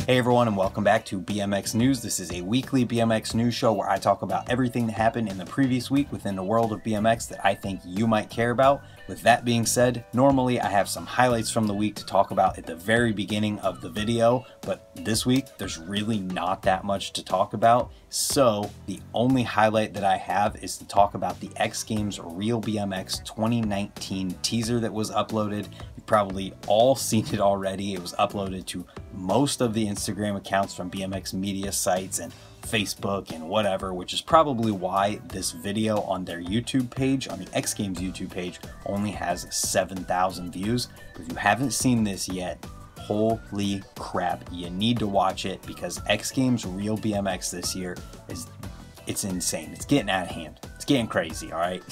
Hey everyone, and welcome back to BMX News. This is a weekly BMX news show where I talk about everything that happened in the previous week within the world of BMX that I think you might care about. With that being said, normally I have some highlights from the week to talk about at the very beginning of the video, but this week there's really not that much to talk about. So the only highlight that I have is to talk about the X Games Real BMX 2019 teaser that was uploaded. You've probably all seen it already. It was uploaded to most of the Instagram accounts from BMX media sites and Facebook and whatever, which is probably why this video on their YouTube page, on the X Games YouTube page, only has 7,000 views. But if you haven't seen this yet, holy crap, you need to watch it, because X Games Real BMX this year it's insane. It's getting out of hand. It's getting crazy, all right?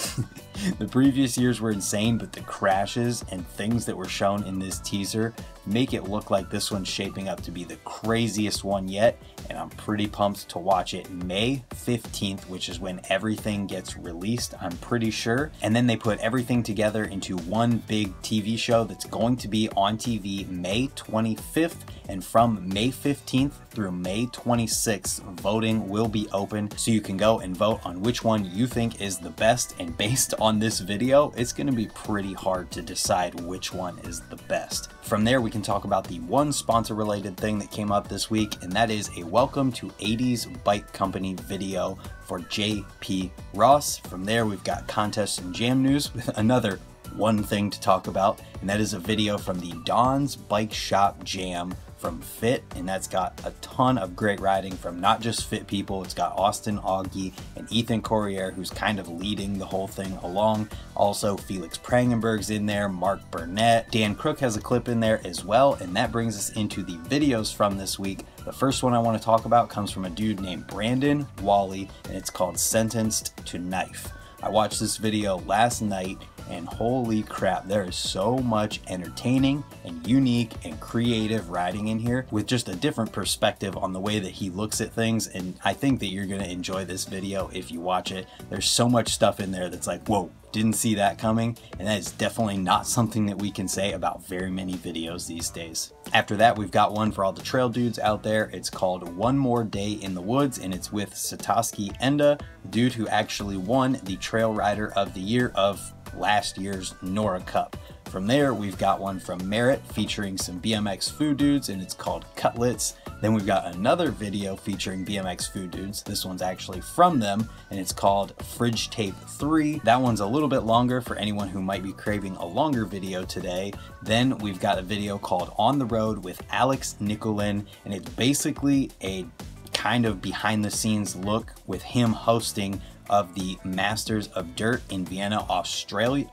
The previous years were insane, but the crashes and things that were shown in this teaser make it look like this one's shaping up to be the craziest one yet, and I'm pretty pumped to watch it May 15th, which is when everything gets released, I'm pretty sure. And then they put everything together into one big TV show that's going to be on TV May 25th, and from May 15th through May 26th, voting will be open, so you can go and vote on which one you think is the best. And based on this video, it's going to be pretty hard to decide which one is the best. From there, we can talk about the one sponsor related thing that came up this week, and that is a welcome to 80s Bike Company video for JP Ross. From there, we've got contests and jam news with another one thing to talk about, and that is a video from the Don's Bike Shop Jam from Fit, and that's got a ton of great riding from not just Fit people. It's got Austin Augie and Ethan Corriere, who's kind of leading the whole thing along. Also, Felix Prangenberg's in there, Mark Burnett, Dan Crook has a clip in there as well, and that brings us into the videos from this week. The first one I want to talk about comes from a dude named Brandon Wally, and it's called Sentenced to Knife. I watched this video last night, and holy crap, there is so much entertaining and unique and creative riding in here with just a different perspective on the way that he looks at things, and I think that you're going to enjoy this video if you watch it. There's so much stuff in there that's like, whoa, didn't see that coming, and that is definitely not something that we can say about very many videos these days. After that, we've got one for all the trail dudes out there. It's called One More Day in the Woods, and it's with Satoshi Enda, the dude who actually won the Trail Rider of the Year of last year's Nora Cup. From there, we've got one from Merit featuring some BMX food dudes, and it's called Cutlets. Then we've got another video featuring BMX food dudes. This one's actually from them, and it's called Fridge Tape 3. That one's a little bit longer for anyone who might be craving a longer video today. Then we've got a video called On the Road with Alex Nicolin, and it's basically a kind of behind the scenes look with him hosting of the Masters of Dirt in Vienna, Austria,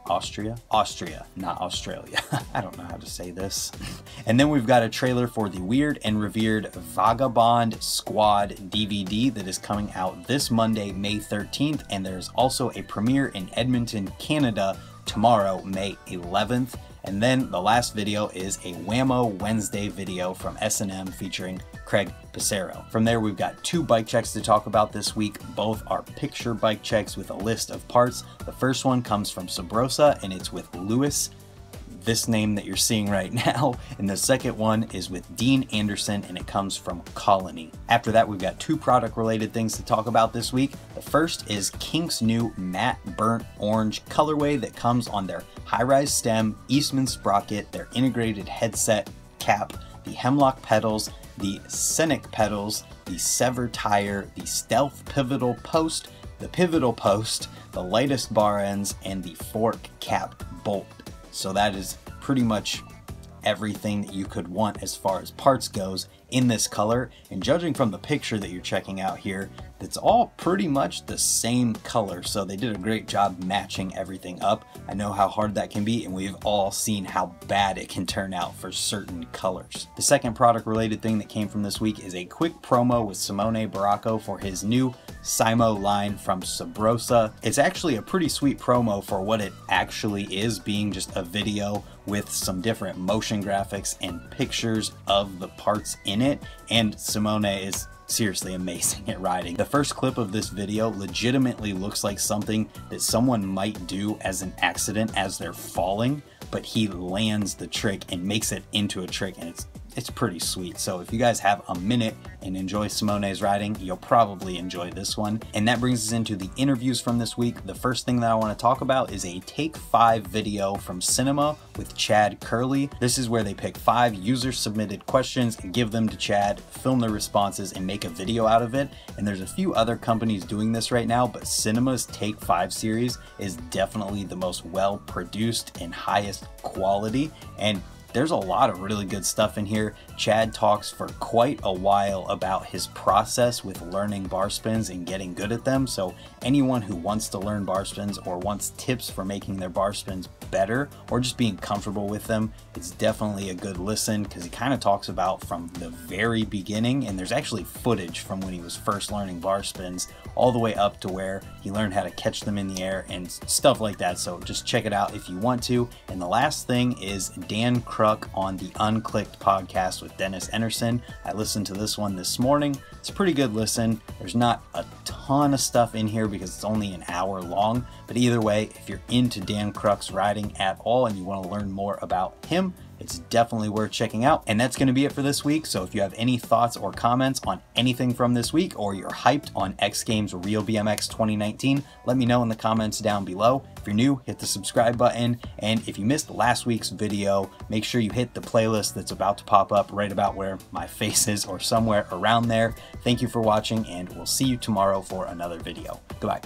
not Australia. I don't know how to say this. And then we've got a trailer for the Weird and Revered Vagabond Squad DVD that is coming out this Monday, May 13th. And there's also a premiere in Edmonton, Canada tomorrow, May 11th. And then the last video is a Whammo Wednesday video from S&M featuring Craig Passero. From there, we've got two bike checks to talk about this week. Both are picture bike checks with a list of parts. The first one comes from Sabrosa, and it's with Lewis, this name that you're seeing right now, and the second one is with Dean Anderson, and it comes from Colony. After that, we've got two product related things to talk about this week. The first is Kink's new matte burnt orange colorway that comes on their high-rise stem, Eastman sprocket, their integrated headset cap, the Hemlock pedals, the Scenic pedals, the Sever tire, the Stealth pivotal post, the pivotal post, the lightest bar ends, and the fork cap bolt. So that is pretty much everything that you could want as far as parts goes in this color, and judging from the picture that you're checking out here, it's all pretty much the same color, so they did a great job matching everything up. I know how hard that can be, and we've all seen how bad it can turn out for certain colors. The second product related thing that came from this week is a quick promo with Simone Baracco for his new Simo line from Sabrosa. It's actually a pretty sweet promo for what it actually is, being just a video with some different motion graphics and pictures of the parts in it, and Simone is seriously amazing at riding. The first clip of this video legitimately looks like something that someone might do as an accident as they're falling, but he lands the trick and makes it into a trick, and it's pretty sweet. So if you guys have a minute and enjoy Simone's riding, you'll probably enjoy this one. And that brings us into the interviews from this week. The first thing that I want to talk about is a Take 5 video from Cinema with Chad Curley. This is where they pick 5 user submitted questions and give them to Chad, film their responses, and make a video out of it. And there's a few other companies doing this right now, but Cinema's Take 5 series is definitely the most well produced and highest quality, and there's a lot of really good stuff in here. Chad talks for quite a while about his process with learning bar spins and getting good at them. So anyone who wants to learn bar spins or wants tips for making their bar spins better or just being comfortable with them, it's definitely a good listen, because he kind of talks about from the very beginning, and there's actually footage from when he was first learning bar spins all the way up to where he learned how to catch them in the air and stuff like that. So just check it out if you want to. And the last thing is Dan Kruk on the Unclicked podcast with Dennis Enerson. I listened to this one this morning. It's a pretty good listen. There's not a ton of stuff in here because it's only an hour long, but either way, if you're into Dan Kruk's riding at all and you want to learn more about him, it's definitely worth checking out. And that's going to be it for this week. So if you have any thoughts or comments on anything from this week, or you're hyped on X Games Real BMX 2019, let me know in the comments down below. If you're new, hit the subscribe button. And if you missed last week's video, make sure you hit the playlist that's about to pop up right about where my face is or somewhere around there. Thank you for watching, and we'll see you tomorrow for another video. Goodbye.